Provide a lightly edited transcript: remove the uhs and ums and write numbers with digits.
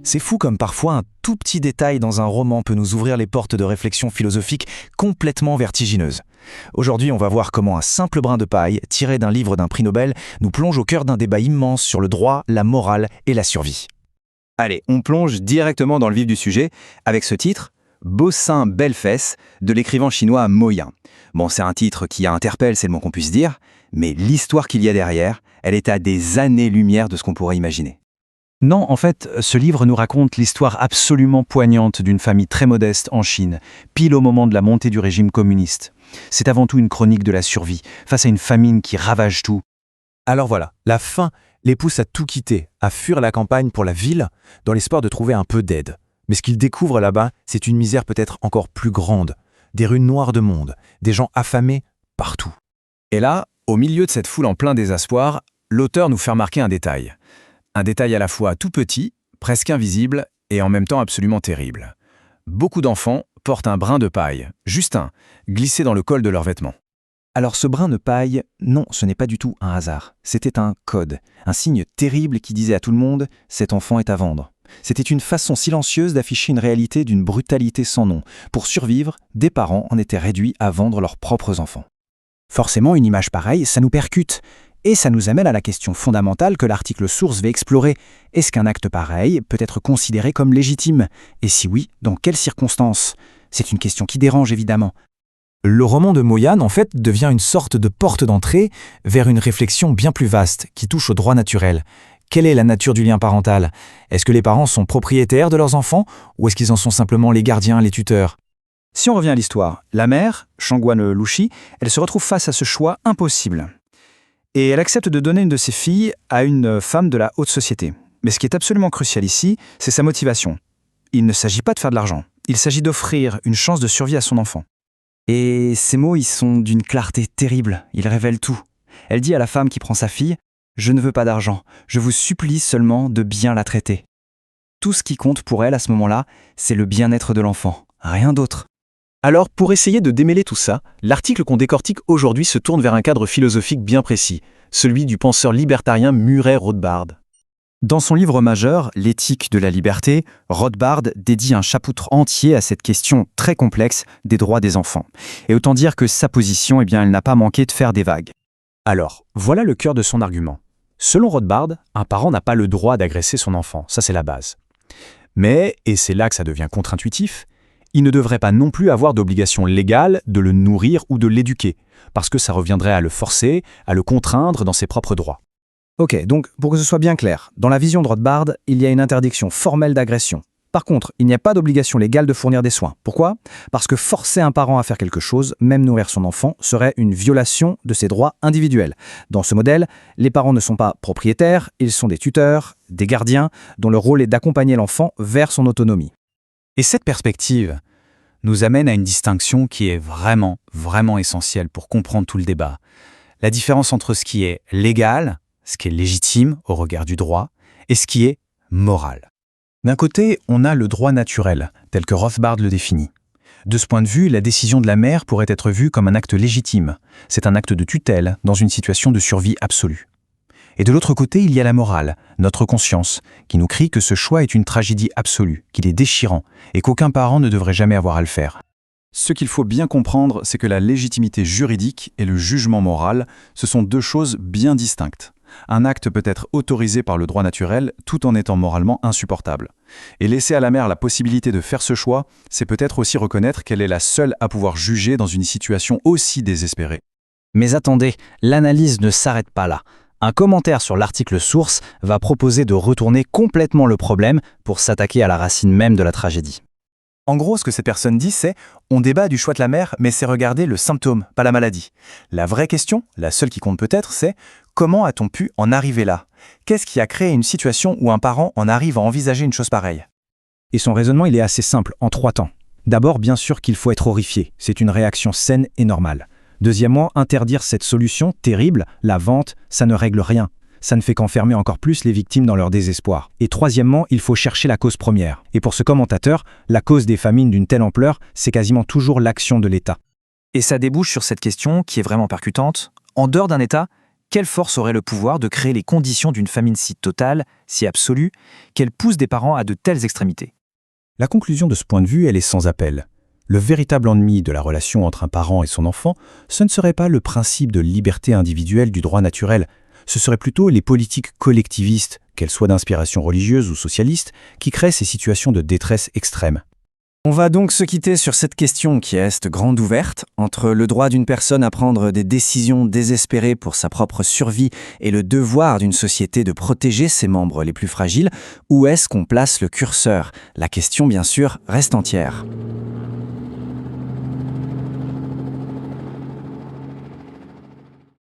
C'est fou comme parfois un tout petit détail dans un roman peut nous ouvrir les portes de réflexions philosophiques complètement vertigineuses. Aujourd'hui, on va voir comment un simple brin de paille, tiré d'un livre d'un prix Nobel, nous plonge au cœur d'un débat immense sur le droit, la morale et la survie. Allez, on plonge directement dans le vif du sujet avec ce titre, Beau sein, belle fesse, de l'écrivain chinois Mo Yan. Bon, c'est un titre qui interpelle, c'est le moins qu'on puisse dire, mais l'histoire qu'il y a derrière, elle est à des années-lumière de ce qu'on pourrait imaginer. Non, en fait, ce livre nous raconte l'histoire absolument poignante d'une famille très modeste en Chine, pile au moment de la montée du régime communiste. C'est avant tout une chronique de la survie, face à une famine qui ravage tout. Alors voilà, la faim les pousse à tout quitter, à fuir la campagne pour la ville, dans l'espoir de trouver un peu d'aide. Mais ce qu'ils découvrent là-bas, c'est une misère peut-être encore plus grande, des rues noires de monde, des gens affamés partout. Et là, au milieu de cette foule en plein désespoir, l'auteur nous fait remarquer un détail. Un détail à la fois tout petit, presque invisible, et en même temps absolument terrible. Beaucoup d'enfants portent un brin de paille, juste un, glissé dans le col de leurs vêtements. Alors ce brin de paille, non, ce n'est pas du tout un hasard. C'était un code, un signe terrible qui disait à tout le monde « cet enfant est à vendre ». C'était une façon silencieuse d'afficher une réalité d'une brutalité sans nom. Pour survivre, des parents en étaient réduits à vendre leurs propres enfants. Forcément, une image pareille, ça nous percute. Et ça nous amène à la question fondamentale que l'article source va explorer. Est-ce qu'un acte pareil peut être considéré comme légitime? Et si oui, dans quelles circonstances? C'est une question qui dérange évidemment. Le roman de Mo Yan, en fait, devient une sorte de porte d'entrée vers une réflexion bien plus vaste qui touche au droit naturel. Quelle est la nature du lien parental? Est-ce que les parents sont propriétaires de leurs enfants ou est-ce qu'ils en sont simplement les gardiens, les tuteurs? Si on revient à l'histoire, la mère, Shangguan Lushi, elle se retrouve face à ce choix impossible. Et elle accepte de donner une de ses filles à une femme de la haute société. Mais ce qui est absolument crucial ici, c'est sa motivation. Il ne s'agit pas de faire de l'argent. Il s'agit d'offrir une chance de survie à son enfant. Et ces mots, ils sont d'une clarté terrible. Ils révèlent tout. Elle dit à la femme qui prend sa fille « Je ne veux pas d'argent. Je vous supplie seulement de bien la traiter. » Tout ce qui compte pour elle à ce moment-là, c'est le bien-être de l'enfant. Rien d'autre. Alors, pour essayer de démêler tout ça, l'article qu'on décortique aujourd'hui se tourne vers un cadre philosophique bien précis, celui du penseur libertarien Murray Rothbard. Dans son livre majeur, L'éthique de la liberté, Rothbard dédie un chapitre entier à cette question très complexe des droits des enfants. Et autant dire que sa position, elle n'a pas manqué de faire des vagues. Alors, voilà le cœur de son argument. Selon Rothbard, un parent n'a pas le droit d'agresser son enfant, ça c'est la base. Mais, et c'est là que ça devient contre-intuitif, il ne devrait pas non plus avoir d'obligation légale de le nourrir ou de l'éduquer, parce que ça reviendrait à le forcer, à le contraindre dans ses propres droits. Ok, donc pour que ce soit bien clair, dans la vision de Rothbard, il y a une interdiction formelle d'agression. Par contre, il n'y a pas d'obligation légale de fournir des soins. Pourquoi? Parce que forcer un parent à faire quelque chose, même nourrir son enfant, serait une violation de ses droits individuels. Dans ce modèle, les parents ne sont pas propriétaires, ils sont des tuteurs, des gardiens, dont le rôle est d'accompagner l'enfant vers son autonomie. Et cette perspective nous amène à une distinction qui est vraiment, vraiment essentielle pour comprendre tout le débat. La différence entre ce qui est légal, ce qui est légitime au regard du droit, et ce qui est moral. D'un côté, on a le droit naturel, tel que Rothbard le définit. De ce point de vue, la décision de la mère pourrait être vue comme un acte légitime. C'est un acte de tutelle dans une situation de survie absolue. Et de l'autre côté, il y a la morale, notre conscience, qui nous crie que ce choix est une tragédie absolue, qu'il est déchirant, et qu'aucun parent ne devrait jamais avoir à le faire. Ce qu'il faut bien comprendre, c'est que la légitimité juridique et le jugement moral, ce sont deux choses bien distinctes. Un acte peut être autorisé par le droit naturel tout en étant moralement insupportable. Et laisser à la mère la possibilité de faire ce choix, c'est peut-être aussi reconnaître qu'elle est la seule à pouvoir juger dans une situation aussi désespérée. Mais attendez, l'analyse ne s'arrête pas là. Un commentaire sur l'article source va proposer de retourner complètement le problème pour s'attaquer à la racine même de la tragédie. En gros, ce que cette personne dit, c'est « on débat du choix de la mère, mais c'est regarder le symptôme, pas la maladie ». La vraie question, la seule qui compte peut-être, c'est « comment a-t-on pu en arriver là ?» Qu'est-ce qui a créé une situation où un parent en arrive à envisager une chose pareille? Et son raisonnement, il est assez simple, en 3 temps. D'abord, bien sûr qu'il faut être horrifié. C'est une réaction saine et normale. Deuxièmement, interdire cette solution terrible, la vente, ça ne règle rien. Ça ne fait qu'enfermer encore plus les victimes dans leur désespoir. Et troisièmement, il faut chercher la cause première. Et pour ce commentateur, la cause des famines d'une telle ampleur, c'est quasiment toujours l'action de l'État. Et ça débouche sur cette question qui est vraiment percutante. En dehors d'un État, Quelle force aurait le pouvoir de créer les conditions d'une famine si totale, si absolue, qu'elle pousse des parents à de telles extrémités? La conclusion de ce point de vue, elle est sans appel. Le véritable ennemi de la relation entre un parent et son enfant, ce ne serait pas le principe de liberté individuelle du droit naturel, ce seraient plutôt les politiques collectivistes, qu'elles soient d'inspiration religieuse ou socialiste, qui créent ces situations de détresse extrême. On va donc se quitter sur cette question qui reste grande ouverte, entre le droit d'une personne à prendre des décisions désespérées pour sa propre survie et le devoir d'une société de protéger ses membres les plus fragiles. Où est-ce qu'on place le curseur? La question, bien sûr, reste entière.